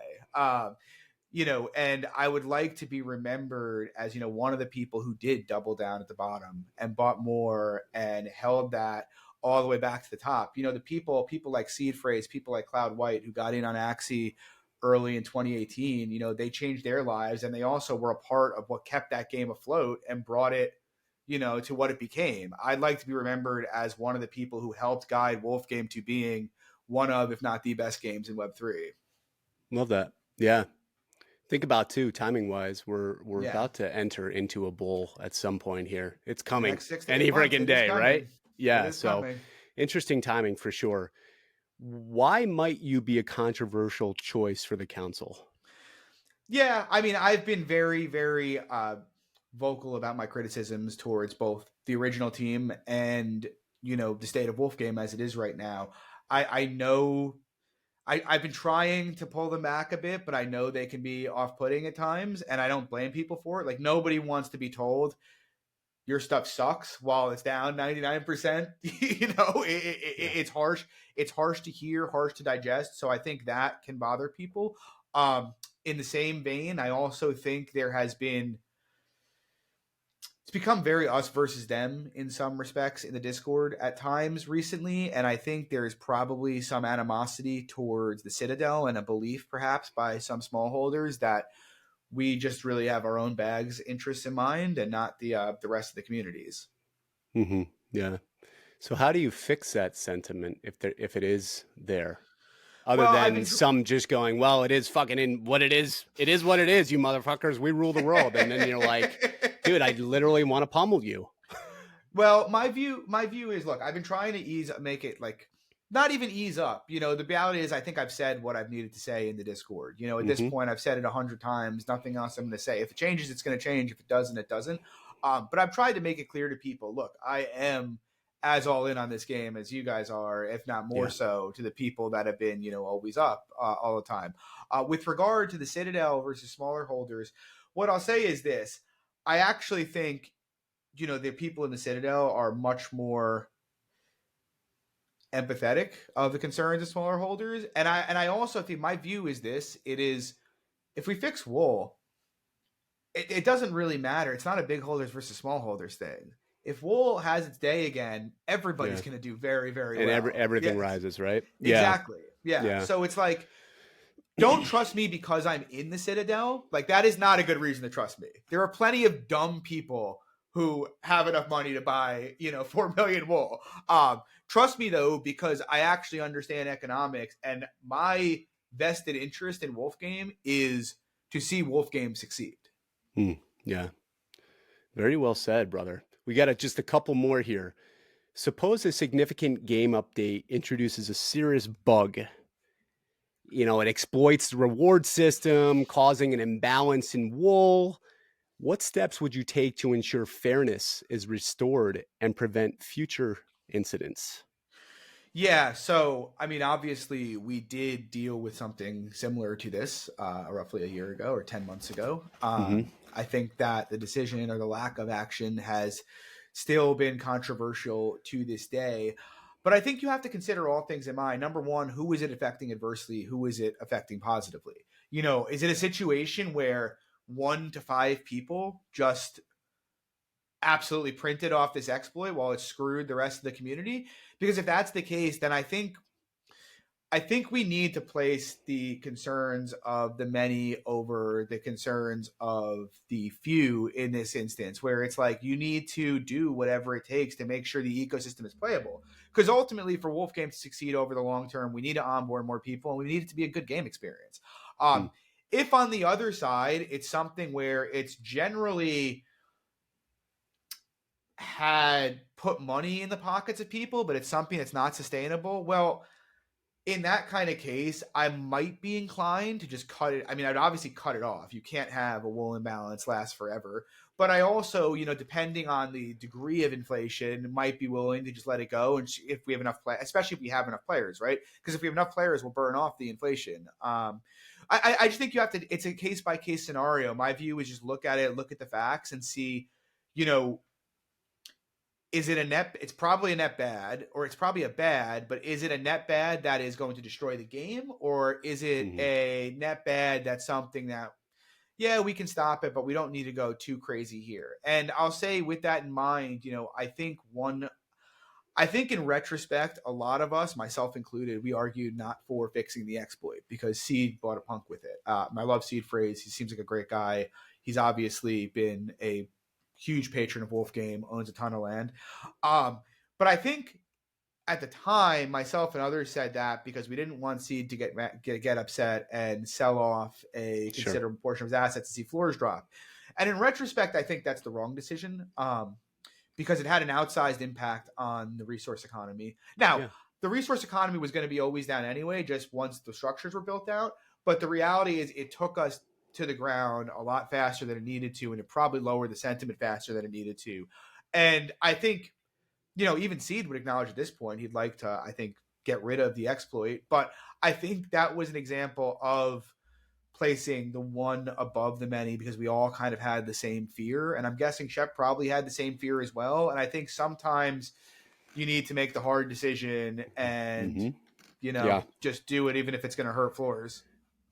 and I would like to be remembered as, one of the people who did double down at the bottom and bought more and held that all the way back to the top. The people like Seed Phrase, people like Cloud White, who got in on Axie early in 2018, they changed their lives, and they also were a part of what kept that game afloat and brought it, to what it became. I'd like to be remembered as one of the people who helped guide Wolf Game to being one of, if not the best games in Web3. Love that. Yeah. Think about too, timing wise, we're Yeah. about to enter into a bull at some point here. It's coming Next 6 to 8 any months, freaking day, right? Yeah. So coming. Interesting timing for sure. Why might you be a controversial choice for the council? Yeah, I mean, I've been very, very vocal about my criticisms towards both the original team and, the state of Wolf Game as it is right now. I know I've been trying to pull them back a bit, but I know they can be off-putting at times, and I don't blame people for it. Like, nobody wants to be told your stuff sucks while it's down 99%. It's harsh. It's harsh to hear, harsh to digest. So I think that can bother people. In the same vein, I also think it's become very us versus them in some respects in the Discord at times recently. And I think there's probably some animosity towards the Citadel and a belief perhaps by some smallholders that we just really have our own bags interests in mind and not the rest of the communities. Mm-hmm. Yeah. So how do you fix that sentiment if it is there? Other than some just going, well, it is fucking in what it is. It is what it is, you motherfuckers. We rule the world. And then you're like, dude, I literally want to pummel you. Well, my view is, look, I've been trying to make it like, not even ease up. The reality is I think I've said what I've needed to say in the Discord. At this point, I've said it 100 times. Nothing else I'm going to say. If it changes, it's going to change. If it doesn't, it doesn't. But I've tried to make it clear to people, look, I am as all in on this game as you guys are, if not more so, to the people that have been, always up all the time. With regard to the Citadel versus smaller holders, what I'll say is this. I actually think, the people in the Citadel are much more empathetic of the concerns of smaller holders. And I also think my view is this. It is, if we fix Wool, it doesn't really matter. It's not a big holders versus small holders thing. If Wool has its day again, everybody's going to do very, very well. And everything rises, right? Exactly. Yeah. So it's like, don't trust me because I'm in the Citadel. Like, that is not a good reason to trust me. There are plenty of dumb people who have enough money to buy, 4 million Wool. Trust me, though, because I actually understand economics, and my vested interest in Wolf Game is to see Wolf Game succeed. Yeah. Very well said, brother. We got just a couple more here. Suppose a significant game update introduces a serious bug. It exploits the reward system, causing an imbalance in Wool. What steps would you take to ensure fairness is restored and prevent future incidents? Yeah, so, I mean, obviously, we did deal with something similar to this roughly a year ago or 10 months ago. I think that the decision or the lack of action has still been controversial to this day. But I think you have to consider all things in mind. Number one, who is it affecting adversely? Who is it affecting positively? Is it a situation where 1 to 5 people just absolutely printed off this exploit while it screwed the rest of the community? Because if that's the case, then I think we need to place the concerns of the many over the concerns of the few in this instance, where it's like you need to do whatever it takes to make sure the ecosystem is playable. Because ultimately, for Wolf Game to succeed over the long term, we need to onboard more people, and we need it to be a good game experience. If on the other side, it's something where it's generally had put money in the pockets of people, but it's something that's not sustainable, well, in that kind of case, I might be inclined to just cut it. I mean, I'd obviously cut it off. You can't have a Wool imbalance last forever. But I also, depending on the degree of inflation, might be willing to just let it go. And if we have enough especially if we have enough players, right? Because if we have enough players, we'll burn off the inflation. I just think you have to, it's a case by case scenario. My view is just look at it, look at the facts and see, is it a net? It's probably a net bad, or it's probably a bad, but is it a net bad that is going to destroy the game? Or is it a net bad that's something that yeah, we can stop it, but we don't need to go too crazy here. And I'll say with that in mind, I think in retrospect, a lot of us, myself included, we argued not for fixing the exploit because Seed bought a punk with it. I love Seed Phrase. He seems like a great guy. He's obviously been a huge patron of Wolf Game, owns a ton of land. But I think at the time, myself and others said that because we didn't want Seed to get upset and sell off a considerable portion of his assets to see floors drop. And in retrospect, I think that's the wrong decision. Because it had an outsized impact on the resource economy. Now, the resource economy was going to be always down anyway, just once the structures were built out. But the reality is it took us to the ground a lot faster than it needed to, and it probably lowered the sentiment faster than it needed to. And I think, even Seed would acknowledge at this point he'd like to, I think, get rid of the exploit. But I think that was an example of placing the one above the many because we all kind of had the same fear. And I'm guessing Shep probably had the same fear as well. And I think sometimes you need to make the hard decision and, just do it, even if it's going to hurt floors.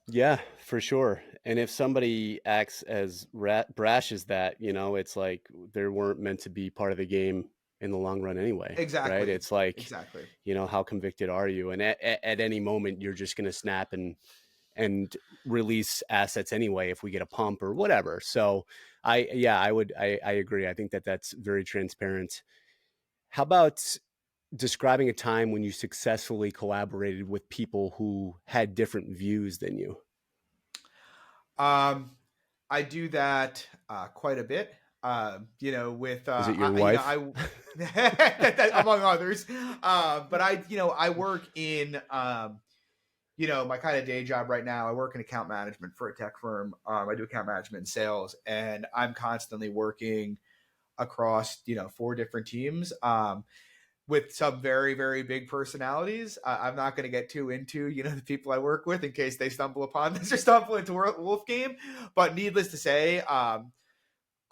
Yeah, for sure. And if somebody acts as brash as that, it's like they weren't meant to be part of the game in the long run anyway. Exactly. Right? It's like, exactly. How convicted are you? And at any moment, you're just going to snap and release assets anyway if we get a pump or whatever. So I agree. I think that's very transparent. How about describing a time when you successfully collaborated with people who had different views than you? I do that quite a bit. With is it your wife? Among others. But I work in my kind of day job right now. I work in account management for a tech firm. I do account management and sales, and I'm constantly working across 4 different teams with some very, very big personalities. I'm not going to get too into the people I work with in case they stumble upon this or stumble into Wolf Game. But needless to say,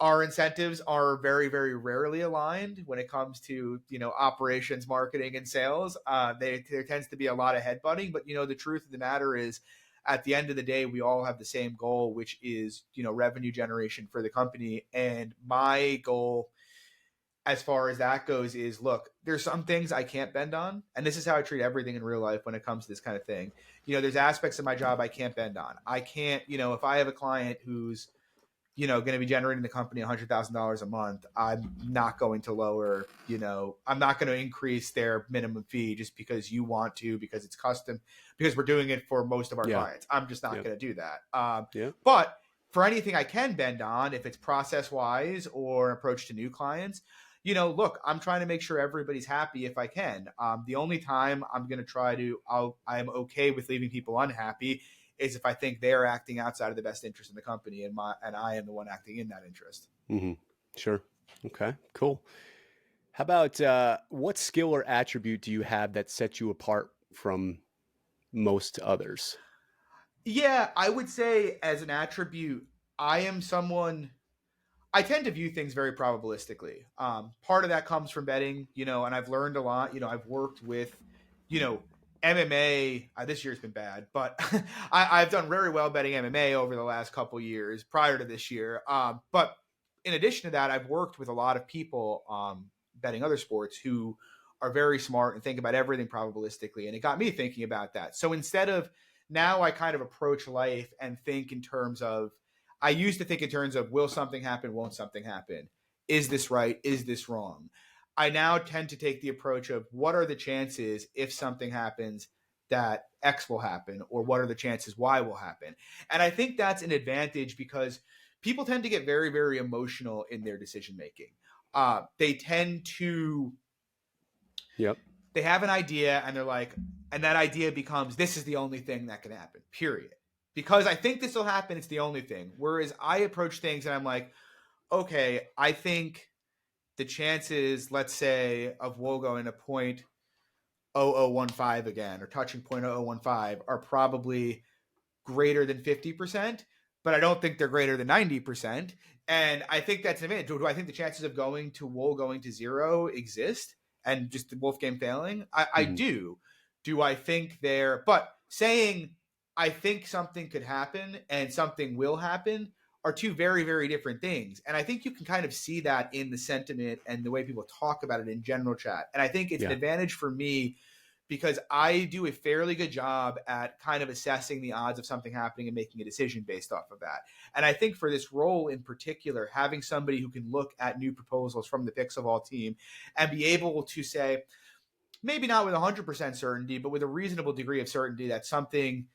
our incentives are very, very rarely aligned when it comes to, operations, marketing, and sales. There tends to be a lot of headbutting, but, the truth of the matter is at the end of the day, we all have the same goal, which is, revenue generation for the company. And my goal as far as that goes is, look, there's some things I can't bend on. And this is how I treat everything in real life when it comes to this kind of thing. There's aspects of my job I can't bend on. I can't, if I have a client who's, going to be generating the company $100,000 a month, I'm not going to lower, I'm not going to increase their minimum fee just because you want to, because it's custom, because we're doing it for most of our clients. I'm just not going to do that. But for anything I can bend on, if it's process wise or approach to new clients, look, I'm trying to make sure everybody's happy if I can. The only time I'm going to try to, I'm okay with leaving people unhappy is if I think they're acting outside of the best interest in the company and I am the one acting in that interest. Mm-hmm. Sure. Okay, cool. How about what skill or attribute do you have that sets you apart from most others? Yeah, I would say as an attribute, I tend to view things very probabilistically. Part of that comes from betting, and I've learned a lot. I've worked with, MMA. This year's been bad, but I've done very well betting MMA over the last couple years prior to this year. But in addition to that, I've worked with a lot of people betting other sports who are very smart and think about everything probabilistically. And it got me thinking about that. So instead of now I kind of approach life and think in terms of, I used to think in terms of, will something happen? Won't something happen? Is this right? Is this wrong? I now tend to take the approach of, what are the chances if something happens that X will happen, or what are the chances Y will happen? And I think that's an advantage because people tend to get very, very emotional in their decision making. They tend to, they have an idea and they're like, and that idea becomes, this is the only thing that can happen, period. Because I think this will happen, it's the only thing. Whereas I approach things and I'm like, okay, I think the chances, let's say, of Woe going to 0.0015 again, or touching 0.0015, are probably greater than 50%, but I don't think they're greater than 90%. And I think that's an advantage. Do I think the chances of Woe going to 0 exist and just the Wolf Game failing? I do. Do I think but saying I think something could happen and something will happen, are two very, very different things. And I think you can kind of see that in the sentiment and the way people talk about it in general chat. And I think it's an advantage for me because I do a fairly good job at kind of assessing the odds of something happening and making a decision based off of that. And I think for this role in particular, having somebody who can look at new proposals from the Pixelball team and be able to say, maybe not with 100% certainty, but with a reasonable degree of certainty that something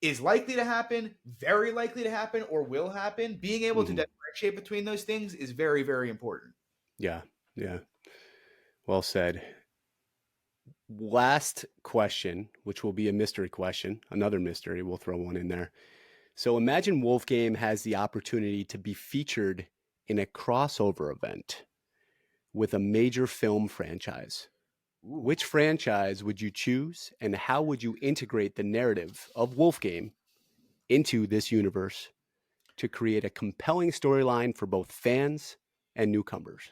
is likely to happen, very likely to happen, or will happen, being able to differentiate between those things is very, very important. Yeah. Well said. Last question, which will be a mystery question, another mystery, we'll throw one in there. So imagine Wolf Game has the opportunity to be featured in a crossover event with a major film franchise. Ooh. Which franchise would you choose, and how would you integrate the narrative of Wolf Game into this universe to create a compelling storyline for both fans and newcomers?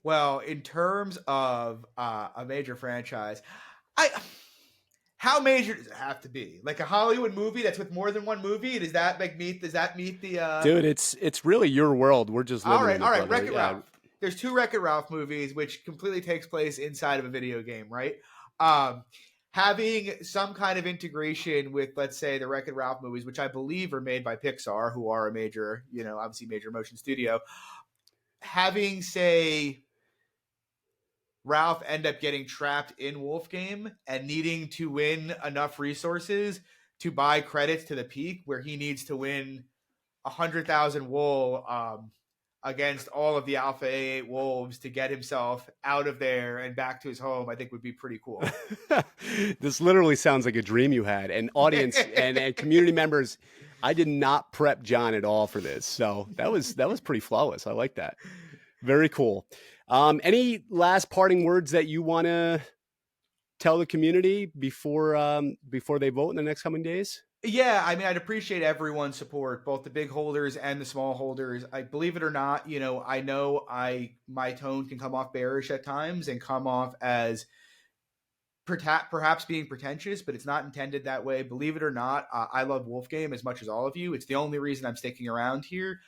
Well, in terms of a major franchise, how major does it have to be? Like a Hollywood movie that's with more than one movie? Does that meet the Dude, it's really your world. We're just living in it. All right, Wreck-It Ralph. There's 2 Wreck-It Ralph movies, which completely takes place inside of a video game, right? Having some kind of integration with, let's say, the Wreck-It Ralph movies, which I believe are made by Pixar, who are a major, obviously major motion studio. Having, say, Ralph end up getting trapped in Wolf Game and needing to win enough resources to buy credits to the peak where he needs to win 100,000 wool against all of the Alpha A8 wolves to get himself out of there and back to his home, I think would be pretty cool. This literally sounds like a dream you had. And audience and community members, I did not prep John at all for this. So that was pretty flawless. I like that. Very cool. Any last parting words that you want to tell the community before they vote in the next coming days? Yeah, I mean, I'd appreciate everyone's support, both the big holders and the small holders. I believe it or not, I know my tone can come off bearish at times and come off as perhaps being pretentious, but it's not intended that way. Believe it or not, I love Wolf Game as much as all of you. It's the only reason I'm sticking around here.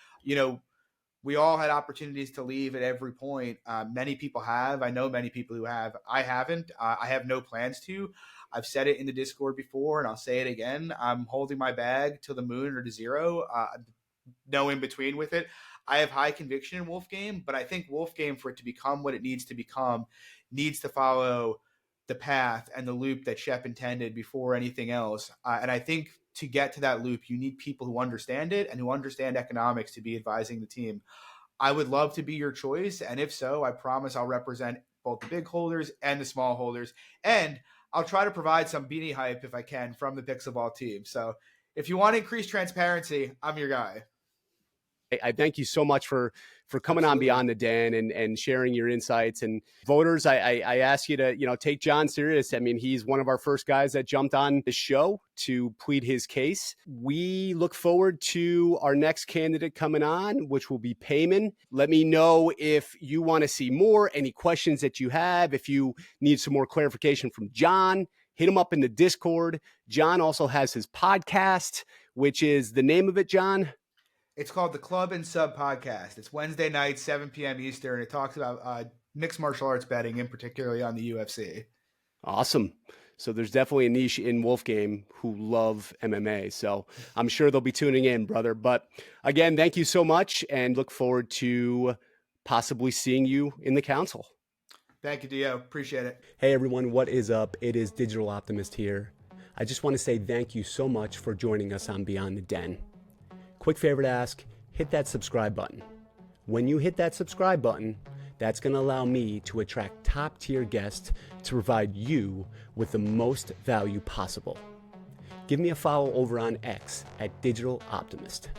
We all had opportunities to leave at every point. Many people have. I know many people who have. I haven't. I have no plans to. I've said it in the Discord before, and I'll say it again. I'm holding my bag to the moon or to zero. No in between with it. I have high conviction in Wolf Game, but I think Wolf Game, for it to become what it needs to become, needs to follow the path and the loop that Shep intended before anything else. And I think to get to that loop, you need people who understand it and who understand economics to be advising the team. I would love to be your choice. And if so, I promise I'll represent both the big holders and the small holders. And I'll try to provide some beanie hype if I can from the Pixelball team. So if you want to increase transparency, I'm your guy. I thank you so much for coming on Beyond the Den and sharing your insights. And voters, I ask you to, take John serious. I mean, he's one of our first guys that jumped on the show to plead his case. We look forward to our next candidate coming on, which will be Payman. Let me know if you want to see more, any questions that you have, if you need some more clarification from John. Hit him up in the Discord. John also has his podcast, which is the name of it, John? It's called the Club and Sub Podcast. It's Wednesday night, 7 p.m. Eastern. It talks about mixed martial arts betting, and particularly on the UFC. Awesome. So there's definitely a niche in Wolf Game who love MMA. So I'm sure they'll be tuning in, brother. But again, thank you so much, and look forward to possibly seeing you in the council. Thank you, Dio. Appreciate it. Hey, everyone. What is up? It is Digital Optimist here. I just want to say thank you so much for joining us on Beyond the Den. Quick favor to ask, hit that subscribe button. When you hit that subscribe button, that's going to allow me to attract top tier guests to provide you with the most value possible. Give me a follow over on X at Digital Optimist.